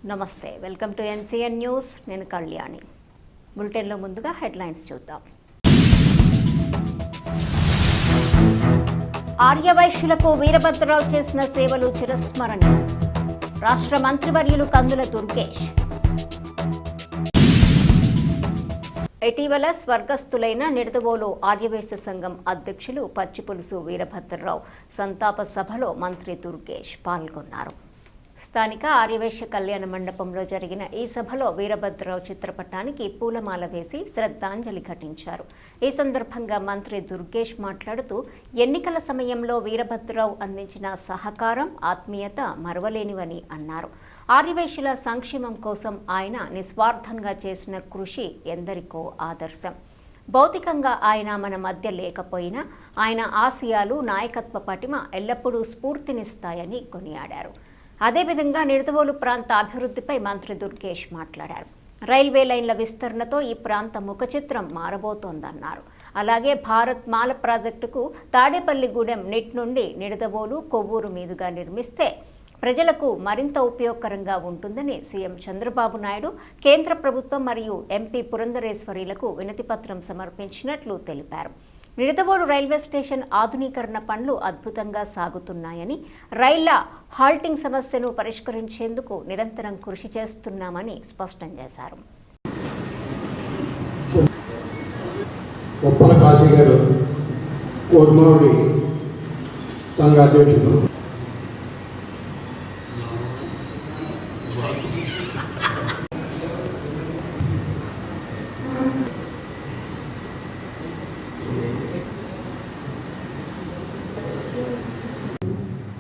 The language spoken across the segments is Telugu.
నమస్తే, వెల్కమ్ టు ఎన్సీఎన్ న్యూస్. నేను కళ్యాణి. బులెటిన్లో ముందుగా హెడ్లైన్స్ చూద్దాం. ఆర్యవైశ్యులకు వీరభద్రరావు చేసిన సేవలు చిరస్మరణీయం. రాష్ట్ర మంత్రివర్యులు కందుల దుర్గేష్. ఇటీవల స్వర్గస్థులైన నిడదవోలు ఆర్యవైశ్య సంఘం అధ్యక్షులు పచ్చిపులుసు వీరభద్రరావు సంతాప సభలో మంత్రి దుర్గేష్ పాల్గొన్నారు. స్థానిక ఆర్యవైశ్య కళ్యాణ మండపంలో జరిగిన ఈ సభలో వీరభద్రరావు చిత్రపటానికి పూలమాల వేసి శ్రద్ధాంజలి ఘటించారు. ఈ సందర్భంగా మంత్రి దుర్గేష్ మాట్లాడుతూ ఎన్నికల సమయంలో వీరభద్రరావు అందించిన సహకారం, ఆత్మీయత మరవలేనివని అన్నారు. ఆర్యవైశ్యుల సంక్షేమం కోసం ఆయన నిస్వార్థంగా చేసిన కృషి ఎందరికో ఆదర్శం. భౌతికంగా ఆయన మన మధ్య లేకపోయినా ఆయన ఆశయాలు, నాయకత్వ పటిమ ఎల్లప్పుడూ స్ఫూర్తినిస్తాయని కొనియాడారు. అదేవిధంగా నిడదవోలు ప్రాంత అభివృద్ధిపై మంత్రి దుర్గేష్ మాట్లాడారు. రైల్వే లైన్ల విస్తరణతో ఈ ప్రాంత ముఖచిత్రం మారబోతోందన్నారు. అలాగే భారత్ మాల ప్రాజెక్టుకు తాడేపల్లిగూడెం నిట్ నుండి నిడదవోలు, కొవ్వూరు మీదుగా నిర్మిస్తే ప్రజలకు మరింత ఉపయోగకరంగా ఉంటుందని సీఎం చంద్రబాబు నాయుడు కేంద్ర ప్రభుత్వం మరియు ఎంపీ పురంధరేశ్వరిలకు వినతిపత్రం సమర్పించినట్లు తెలిపారు. నిడదవోలు రైల్వే స్టేషన్ ఆధునీకరణ పనులు అద్భుతంగా సాగుతున్నాయని, రైళ్ల హాల్టింగ్ సమస్యను పరిష్కరించేందుకు నిరంతరం కృషి చేస్తున్నామని స్పష్టం చేశారు.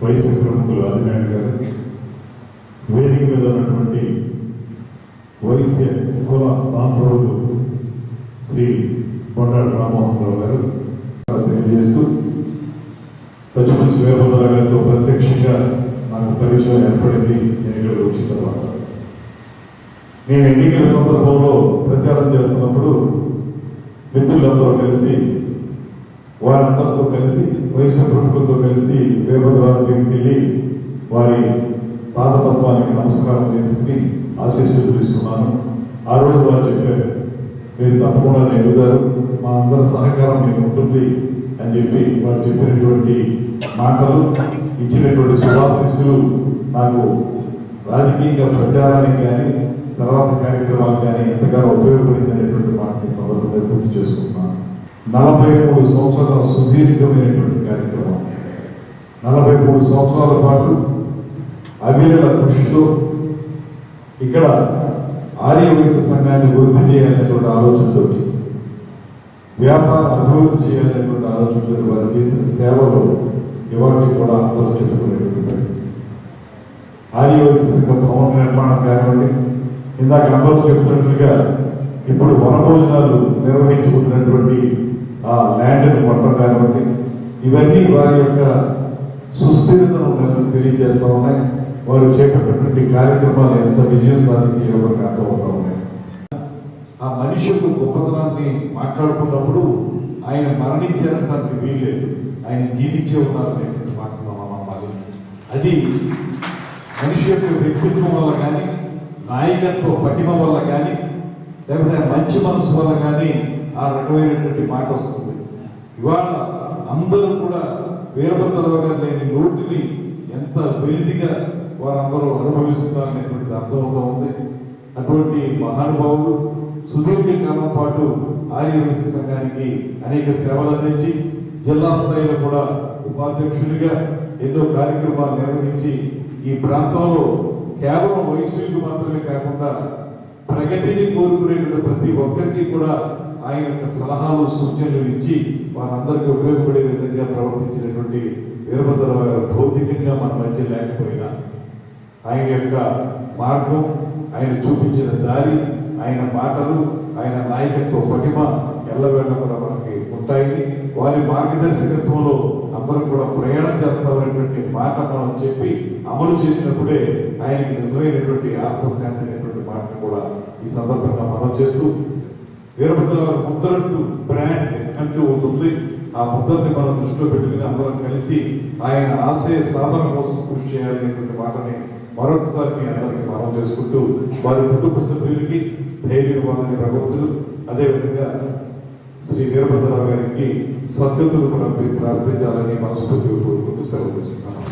వైశ్య ప్రముఖులు ఆదినాయుడు గారు, వేదిక మీద ఉన్నటువంటి వైశ్య కుల బాంధవులు శ్రీ కొండాడు రామ్మోహన్ రావు గారు తెలియజేస్తూ పచ్చిపులుసు వీరభద్రరావు గారితో ప్రత్యక్షంగా నాకు పరిచయం ఏర్పడింది. నేను ఇక్కడ వచ్చిన తర్వాత నేను ఎన్నికల సందర్భంలో ప్రచారం చేస్తున్నప్పుడు మిత్రులందరూ కలిసి, వారందరితో కలిసి, వైశ్య ప్రముఖులతో కలిసి వీరభద్రరావు దగ్గరికి వెళ్ళి వారి పాదపద్మానికి నమస్కారం చేసి ఆశీస్సులు తీసుకున్నాను. ఆ రోజు వారు చెప్పారు, మీరు తప్పకుండా ఎదుగుతారు, మా అందరి సహకారం మీకు ఉంటుంది అని చెప్పి వారు చెప్పినటువంటి మాటలు, ఇచ్చినటువంటి శుభాశీస్సులు నాకు రాజకీయంగా ప్రచారానికి కానీ తర్వాత కార్యక్రమాలు కానీ ఎంతగానో ఉపయోగపడింది అనేటువంటి మాటని సందర్భంగా గుర్తు చేసుకుంటున్నాను. 43 సంవత్సరాల సుదీర్ఘమైనటువంటి కార్యక్రమం, 43 సంవత్సరాల పాటు అవిరళ కృషితో ఇక్కడ ఆర్యవైశ్య సంఘాన్ని వృద్ధి చేయాలనేటువంటి ఆలోచనతో, వ్యాపార అభివృద్ధి చేయాలనేటువంటి ఆలోచనతో వారు చేసిన సేవలు ఇవాళకి కూడా అందరూ చెప్పుకునేటువంటి పరిస్థితి. ఆర్యవైశ్య సంఘ భవన నిర్మాణం కానివ్వండి, ఇందాక అందరూ చెప్తున్నట్లుగా ఇప్పుడు వనభోజనాలు నిర్వహించుకుంటున్నటువంటి ఆ ల్యాండ్ను కొట్టడం కానివ్వండి, ఇవన్నీ వారి యొక్క సుస్థిరతను తెలియజేస్తూ ఉన్నాయి. వారు చేపట్టినటువంటి కార్యక్రమాలు ఎంత విజయం సాధించాయో మనకు అర్థమవుతూ ఉన్నాయి. ఆ మనిషి యొక్క గొప్పతనాన్ని మాట్లాడుకున్నప్పుడు ఆయన మరణించారనడానికి వీల్లేదు, ఆయన జీవించే ఉన్నారనేటువంటి మాట మనం నమ్మాలి. అది మనిషి యొక్క వ్యక్తిత్వం వల్ల కానీ, నాయకత్వ పటిమ వల్ల కానీ, లేకపోతే మంచి మనసు వల్ల కానీ ఆ రకమైనటువంటి మాట వస్తుంది. ఇవాళ అందరూ కూడా వీరభద్రరావు గారు లేని లోటుని ఎంత వెలిదిగా వారందరూ అనుభవిస్తున్నారనేటువంటిది అర్థమవుతూ ఉంది. అటువంటి మహానుభావుడు సుదీర్ఘ కాలం పాటు ఆర్యవైశ్య సంఘానికి అనేక సేవలు అందించి జిల్లా స్థాయిలో కూడా ఉపాధ్యక్షుడిగా ఎన్నో కార్యక్రమాలు నిర్వహించి ఈ ప్రాంతంలో కేవలం వైశ్యులకు మాత్రమే కాకుండా ప్రగతిని కోరుకునేటువంటి ప్రతి ఒక్కరికి కూడా ఆయన యొక్క సలహాలు, సూచనలు ఇచ్చి వారందరికీ ఉపయోగపడే విధంగా ప్రవర్తించినటువంటి వీరభద్రరావు గారు భౌతికంగా మన మధ్య లేకపోయినా ఆయన యొక్క మార్గం, ఆయన చూపించిన దారి, ఆయన మాటలు, ఆయన నాయకత్వ పటిమ ఎల్లవేళ కూడా మనకి ఉంటాయి. వారి మార్గదర్శకత్వంలో అందరూ కూడా ప్రయాణం చేస్తామనేటువంటి మాట మనం చెప్పి అమలు చేసినప్పుడే ఆయనకి నిజమైనటువంటి ఆత్మశాంతి అనేటువంటి మాటను కూడా ఈ సందర్భంగా మనం చేస్తూ, వీరభద్రరావు ముద్రంటూ బ్రాండ్ అంటూ ఉంటుంది. ఆ ముద్రని మనం దృష్టిలో పెట్టుకుని అందరం కలిసి ఆయన ఆశయ సాధన కోసం కృషి చేయాలనేటువంటి మాటని మరొకసారి మీ అందరికీ మనం చేసుకుంటూ వారి కుటుంబ సభ్యులకి ధైర్యం ఇవ్వాలని భగవంతుడు, అదేవిధంగా శ్రీ వీరభద్రరావు గారికి సద్గతులు ప్రార్థించాలని మనస్ఫూర్తిగా కోరుకుంటూ సెలవు తీసుకుంటాను.